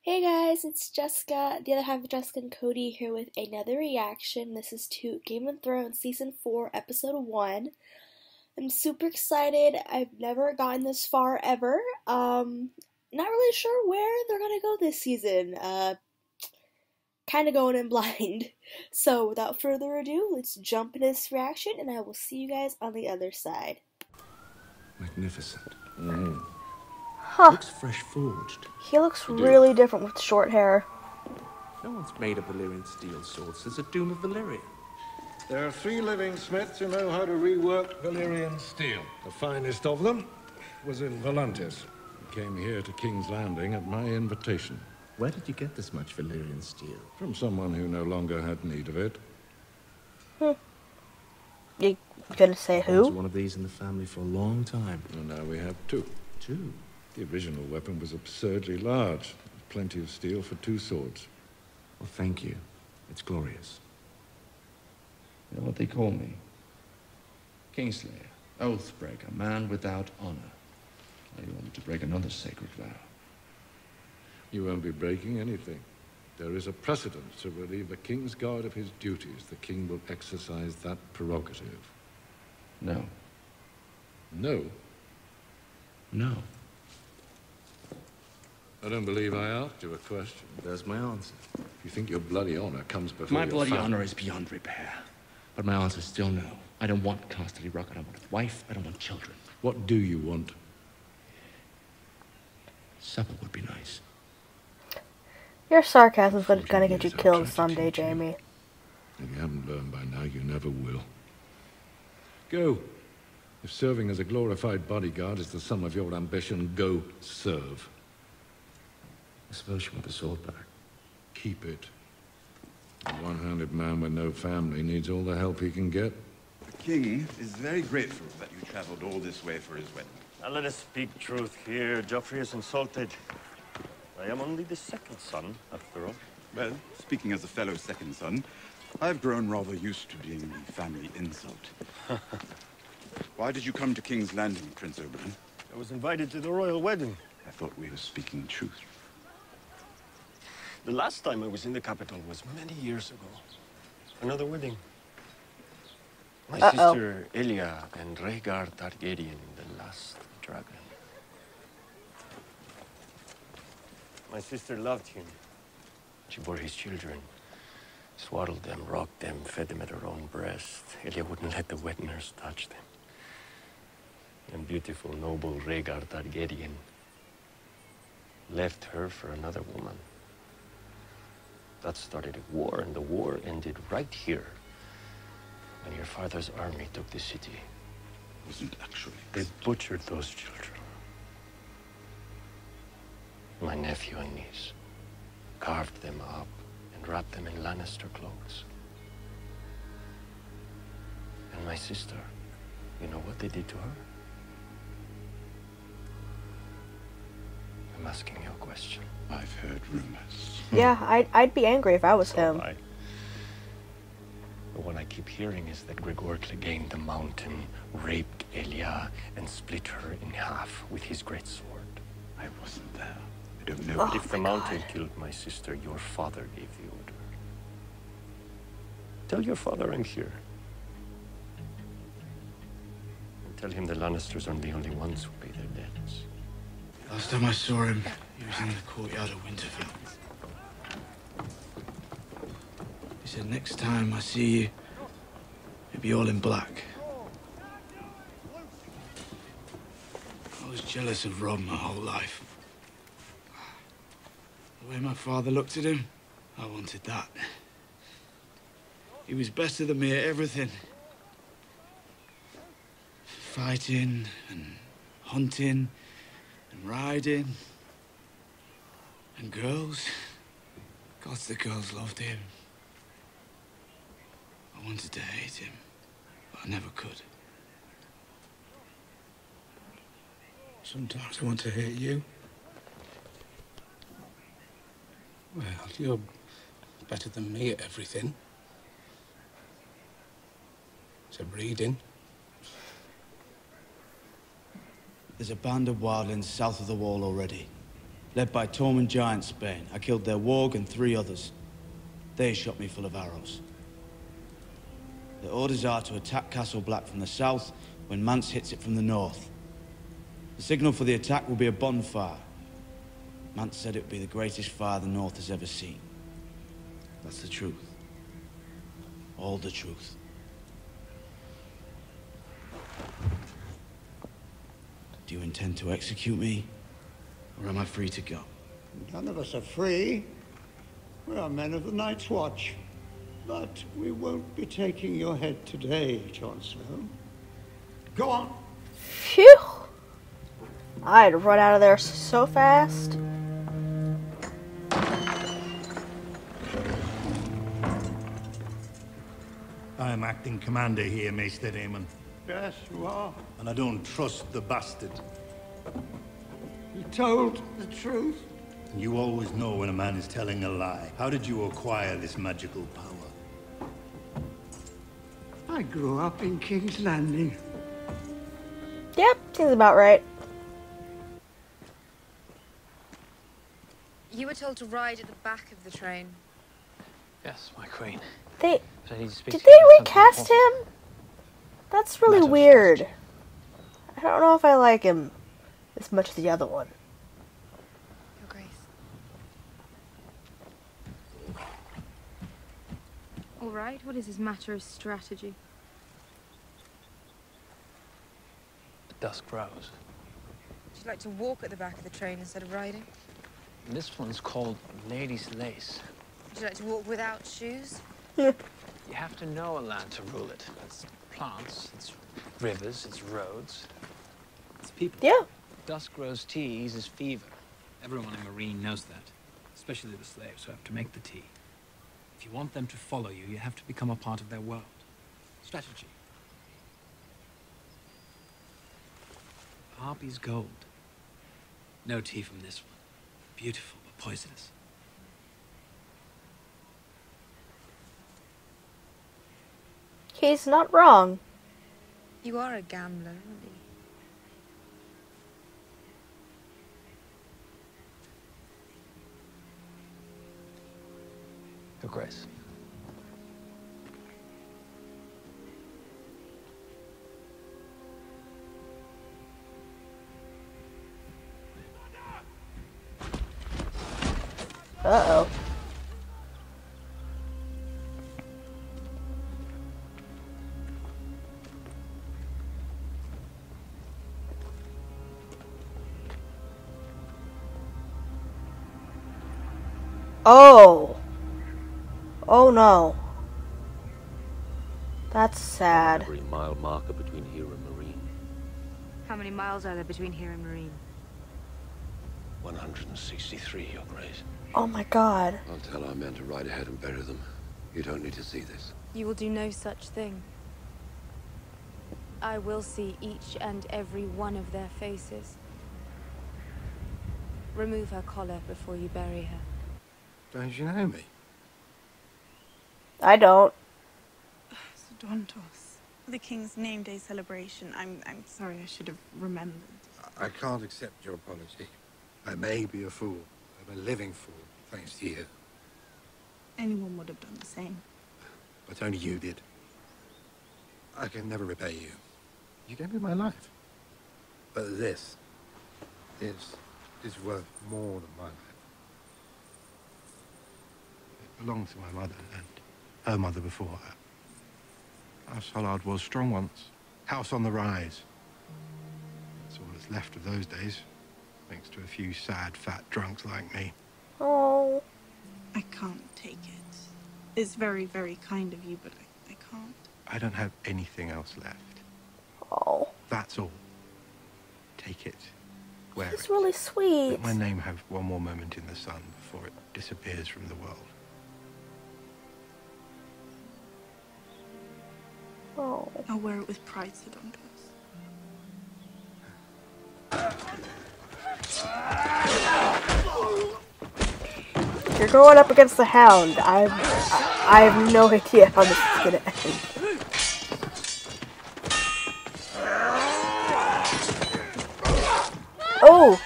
Hey guys, it's Jessica, the other half of Jessica and Cody here with another reaction. This is to Game of Thrones Season 4, Episode 1. I'm super excited. I've never gotten this far ever. Not really sure where they're gonna go this season. Kinda going in blind. So without further ado, let's jump into this reaction and I will see you guys on the other side. Magnificent. Huh. Looks fresh forged. He looks really different with short hair. No one's made a Valyrian steel sword since the Doom of Valyria. There are 3 living smiths who know how to rework Valyrian steel. The finest of them was in Volantis. He came here to King's Landing at my invitation. Where did you get this much Valyrian steel? From someone who no longer had need of it. You gonna say There was who? one of these in the family for a long time. And now we have 2. 2? The original weapon was absurdly large. Plenty of steel for 2 swords. Well, thank you. It's glorious. You know what they call me? Kingslayer, Oathbreaker, man without honor. I wanted to break another sacred vow. You won't be breaking anything. There is a precedent to relieve a king's guard of his duties. The king will exercise that prerogative. No. No, No. I don't believe I asked you a question. There's my answer. If you think your bloody honor comes before My your bloody family- honor is beyond repair. But my answer is still no. I don't want Casterly Rock. I don't want a wife. I don't want children. What do you want? Supper would be nice. Your sarcasm's gonna get you killed someday, Jamie. If you haven't learned by now, you never will. Go. If serving as a glorified bodyguard is the sum of your ambition, go serve. I suppose you want the sword back. Keep it. A one-handed man with no family needs all the help he can get. The king is very grateful that you traveled all this way for his wedding. Now let us speak truth here. Joffrey is insulted. I am only the second son, after all. Well, speaking as a fellow second son, I've grown rather used to being the family insult. Why did you come to King's Landing, Prince Oberyn? I was invited to the royal wedding. I thought we were speaking truth. The last time I was in the capital was many years ago. Another wedding. My sister Elia and Rhaegar Targaryen, the last dragon. My sister loved him. She bore his children, swaddled them, rocked them, fed them at her own breast. Elia wouldn't let the wet nurse touch them. And beautiful, noble Rhaegar Targaryen left her for another woman. That started a war, and the war ended right here when your father's army took the city. It wasn't actually. They butchered those children. My nephew and niece carved them up and wrapped them in Lannister clothes. And my sister, you know what they did to her? I'm asking you a question. I've heard rumors. Yeah, I'd be angry if I was him. The one I keep hearing is that Gregor Clegane the Mountain raped Elia and split her in half with his great sword. I wasn't there. I don't know. Oh, But if the my Mountain God. killed my sister, your father gave the order. Tell your father I'm here. And tell him the Lannisters aren't the only ones who pay their debts. Last time I saw him, he was in the courtyard of Winterfell. He said, next time I see you, it'll be all in black. I was jealous of Rob my whole life. The way my father looked at him, I wanted that. He was better than me at everything. Fighting and hunting and riding. And girls. God, the girls loved him. I wanted to hate him, but I never could. Sometimes I want to hate you. Well, you're better than me at everything. Except reading. There's a band of wildlings south of the wall already. led by Tormund Giantsbane. I killed their warg and 3 others. They shot me full of arrows. The orders are to attack Castle Black from the south when Mance hits it from the north. The signal for the attack will be a bonfire. Mance said it would be the greatest fire the north has ever seen. That's the truth. All the truth. Do you intend to execute me? Or am I free to go? None of us are free. We are men of the Night's Watch. But we won't be taking your head today, Jon Snow. Go on. Phew! I'd run out of there so fast. I am acting commander here, Maester Daemon. Yes, you are. And I don't trust the bastard. He told the truth. And you always know when a man is telling a lie. How did you acquire this magical power? I grew up in King's Landing. Yep, seems about right. You were told to ride at the back of the train. Yes, my queen. They But I need to speak did to you they about something recast him? That's really Matter of weird. I don't know if I like him as much as the other one. Your Grace. All right, what is this matter of strategy? The dusk grows. Would you like to walk at the back of the train instead of riding? And this one's called Lady's Lace. Would you like to walk without shoes? You have to know a land to rule it. It's plants, it's rivers, it's roads. It's people. Yeah. Dusk grows tea eases fever. Everyone in Marine knows that, especially the slaves who have to make the tea. If you want them to follow you, you have to become a part of their world. Strategy. Harpy's gold. No tea from this one. Beautiful, but poisonous. He's not wrong. You are a gambler, aren't you? Your Grace. Uh-oh. Oh. Oh no. That's sad. Every mile marker between here and Marine. How many miles are there between here and Marine? 163, Your Grace. Oh my god. I'll tell our men to ride ahead and bury them. You don't need to see this. You will do no such thing. I will see each and every one of their faces. Remove her collar before you bury her. Don't you know me? I don't. Sir Dontos, the King's Name Day celebration. I'm sorry, I should have remembered. I can't accept your apology. I may be a fool. I'm a living fool, thanks to you. Anyone would have done the same. But only you did. I can never repay you. You gave me my life. But this is worth more than my life. It belonged to my mother and her mother before her. House Hollard was strong once. House on the rise. That's all that's left of those days, thanks to a few sad, fat drunks like me. Oh. I can't take it. It's very, very kind of you, but I can't. I don't have anything else left. Oh. That's all. Take it. Wear He's it. really sweet. Let my name have one more moment in the sun before it disappears from the world. Oh. I'll wear it with pride, Sir Dontos. You're going up against the Hound. I have no idea how this is gonna end. Oh!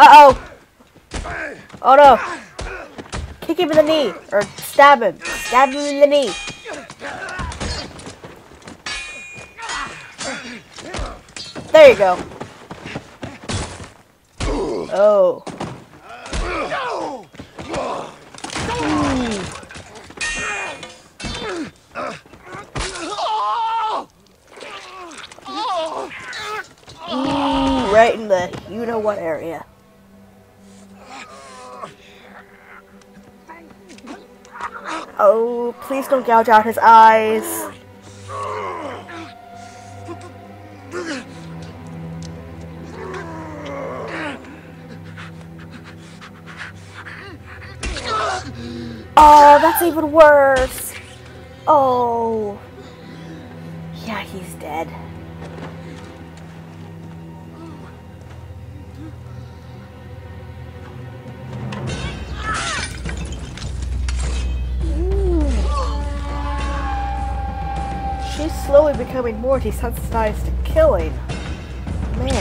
Uh-oh! Oh no! Kick him in the knee! Or stab him! Stab him in the knee! There you go. Oh. Ooh, right in the you-know-what area. Oh, please don't gouge out his eyes. Oh, that's even worse. Oh. Yeah, he's dead. She's slowly becoming more desensitized to killing. Man.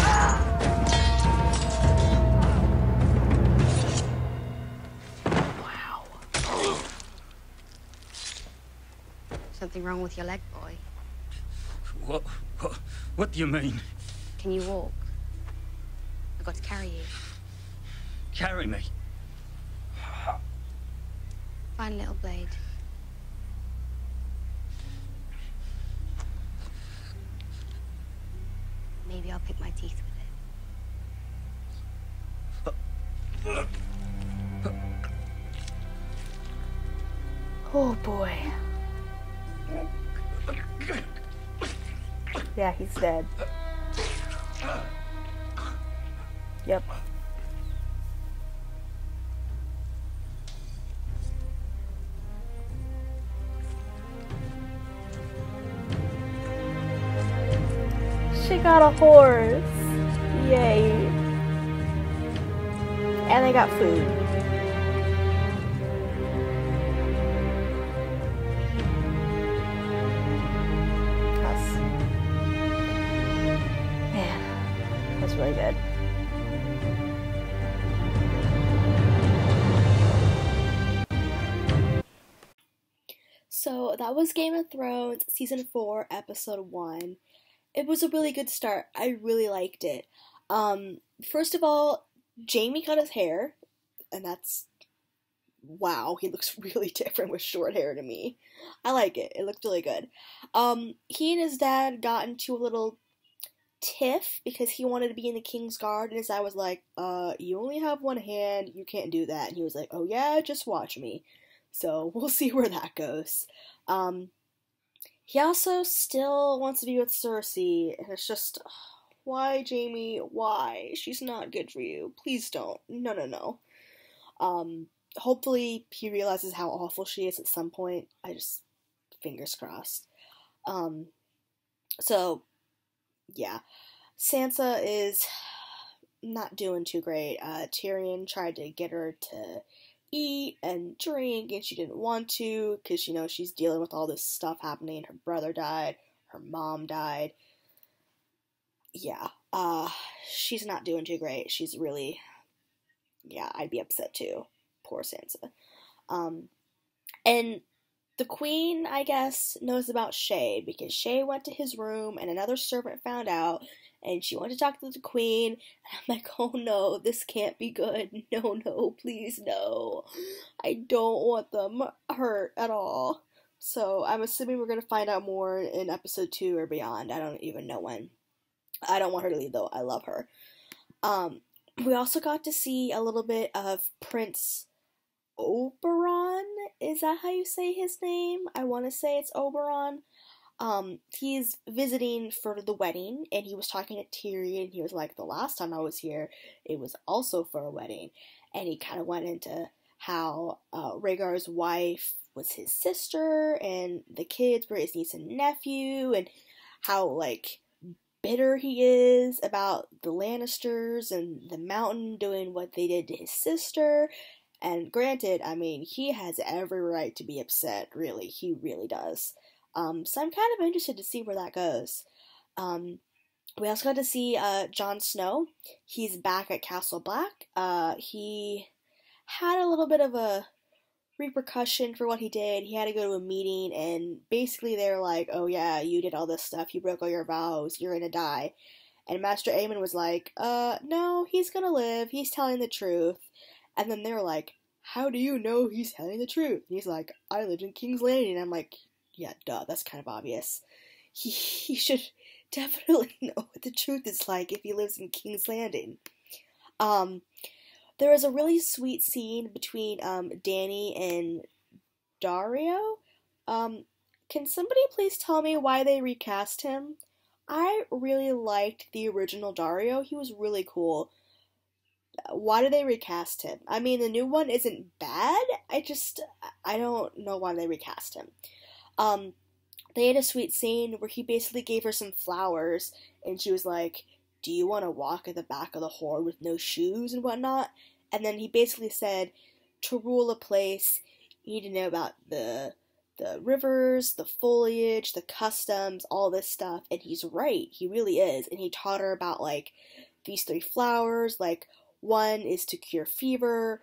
Wow. Something wrong with your leg, boy? What do you mean? Can you walk? I've got to carry you. Carry me? Find a little blade. Maybe I'll pick my teeth with it. Oh boy. Yeah, he's dead. Yep. She got a horse. Yay. And they got food. Man, that's really good. So that was Game of Thrones Season 4, Episode 1. It was a really good start. I really liked it. First of all, Jaime cut his hair, and that's... wow, he looks really different with short hair to me. I like it. It looked really good. He and his dad got into a little tiff because he wanted to be in the King's Guard, and his dad was like, you only have one hand, you can't do that. And he was like, oh yeah, just watch me. So we'll see where that goes. He also still wants to be with Cersei, and it's just, why, Jaime? Why? She's not good for you. Please don't. No. Hopefully he realizes how awful she is at some point. I just, fingers crossed. So, yeah. Sansa is not doing too great. Tyrion tried to get her to eat and drink, and she didn't want to, because, you know, she's dealing with all this stuff happening. Her brother died, her mom died. Yeah, she's not doing too great. She's really, yeah, I'd be upset too. Poor Sansa. And the queen, I guess, knows about Shay, because Shay went to his room, and another servant found out, and she went to talk to the queen, and I'm like, oh no, this can't be good. No, please, no. I don't want them hurt at all. So I'm assuming we're going to find out more in episode 2 or beyond. I don't even know when. I don't want her to leave, though. I love her. We also got to see a little bit of Prince Oberyn. Is that how you say his name? I want to say it's Oberyn. He's visiting for the wedding, and he was talking to Tyrion, and he was like, the last time I was here, it was also for a wedding. And he kind of went into how Rhaegar's wife was his sister, and the kids were his niece and nephew, and how, like, bitter he is about the Lannisters and the Mountain doing what they did to his sister. And granted, I mean, he has every right to be upset, really. He really does. So I'm kind of interested to see where that goes. We also got to see Jon Snow. He's back at Castle Black. He had a little bit of a repercussion for what he did. He had to go to a meeting, and basically they're like, oh yeah, you did all this stuff, you broke all your vows, you're gonna die. And Master Aemon was like, no, he's gonna live, he's telling the truth. And then they were like, how do you know he's telling the truth? And he's like, I lived in King's Landing. And I'm like, yeah, duh, that's kind of obvious. He should definitely know what the truth is like if he lives in King's Landing. There was a really sweet scene between Dany and Dario. Can somebody please tell me why they recast him? I really liked the original Dario. He was really cool. Why did they recast him? I mean, the new one isn't bad. I don't know why they recast him. They had a sweet scene where he basically gave her some flowers, and she was like, do you want to walk at the back of the horde with no shoes and whatnot? And then he basically said, to rule a place, you need to know about the rivers, the foliage, the customs, all this stuff. And he's right, he really is. And he taught her about, like, these 3 flowers, like, one is to cure fever,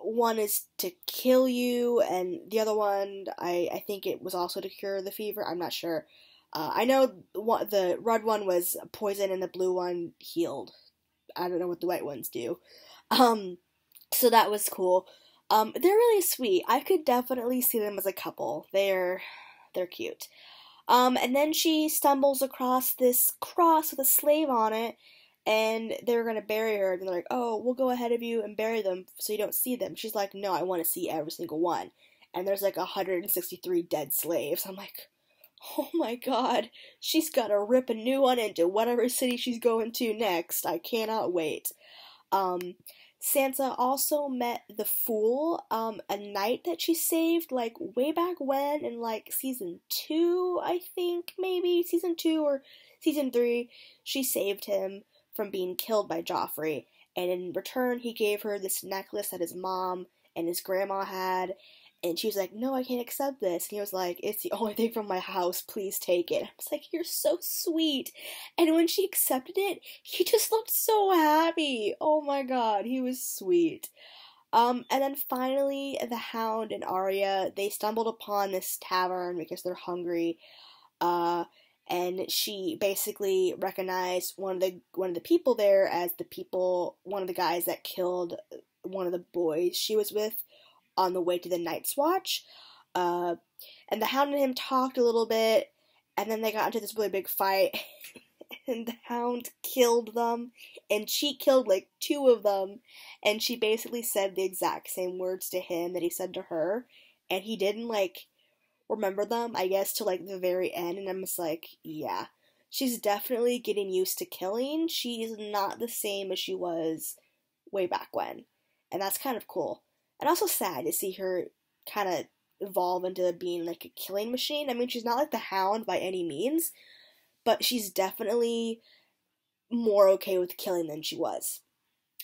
one is to kill you, and the other one, I think it was also to cure the fever, I'm not sure. I know the red one was poison and the blue one healed. I don't know what the white ones do. So that was cool. They're really sweet. I could definitely see them as a couple. They're cute. And then she stumbles across this cross with a slave on it, and they're gonna bury her, and they're like, oh, we'll go ahead of you and bury them so you don't see them. She's like, no, I want to see every single one. And there's like 163 dead slaves. I'm like, oh my god, she's gotta rip a new one into whatever city she's going to next. I cannot wait. Sansa also met the Fool, a knight that she saved, like, way back when, in, like, season 2, I think, maybe, season 2 or season 3, she saved him from being killed by Joffrey, and in return, he gave her this necklace that his mom and his grandma had, and she was like, no, I can't accept this, and he was like, it's the only thing from my house, please take it. I was like, you're so sweet, and when she accepted it, he just looked so happy. Oh my god, he was sweet. And then finally, the Hound and Arya, they stumbled upon this tavern because they're hungry, and she basically recognized one of the people there as one of the guys that killed one of the boys she was with on the way to the Night's Watch. And the Hound and him talked a little bit, and then they got into this really big fight, and the Hound killed them, and she killed like 2 of them, and she basically said the exact same words to him that he said to her, and he didn't, like, remember them, I guess, till, like, the very end, and I'm just like, yeah, she's definitely getting used to killing. She's not the same as she was way back when, and that's kind of cool. And also sad to see her kind of evolve into being, like, a killing machine. I mean, she's not like the Hound by any means, but she's definitely more okay with killing than she was.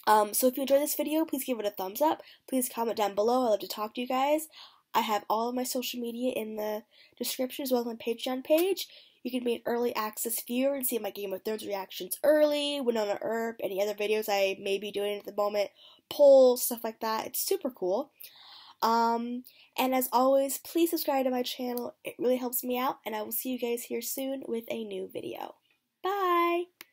So if you enjoyed this video, please give it a thumbs up. Please comment down below. I love to talk to you guys. I have all of my social media in the description as well as my Patreon page. You can be an early access viewer and see my Game of Thrones reactions early, Winona Earp, any other videos I may be doing at the moment, polls, stuff like that. It's super cool. And as always, please subscribe to my channel. It really helps me out, and I will see you guys here soon with a new video. Bye!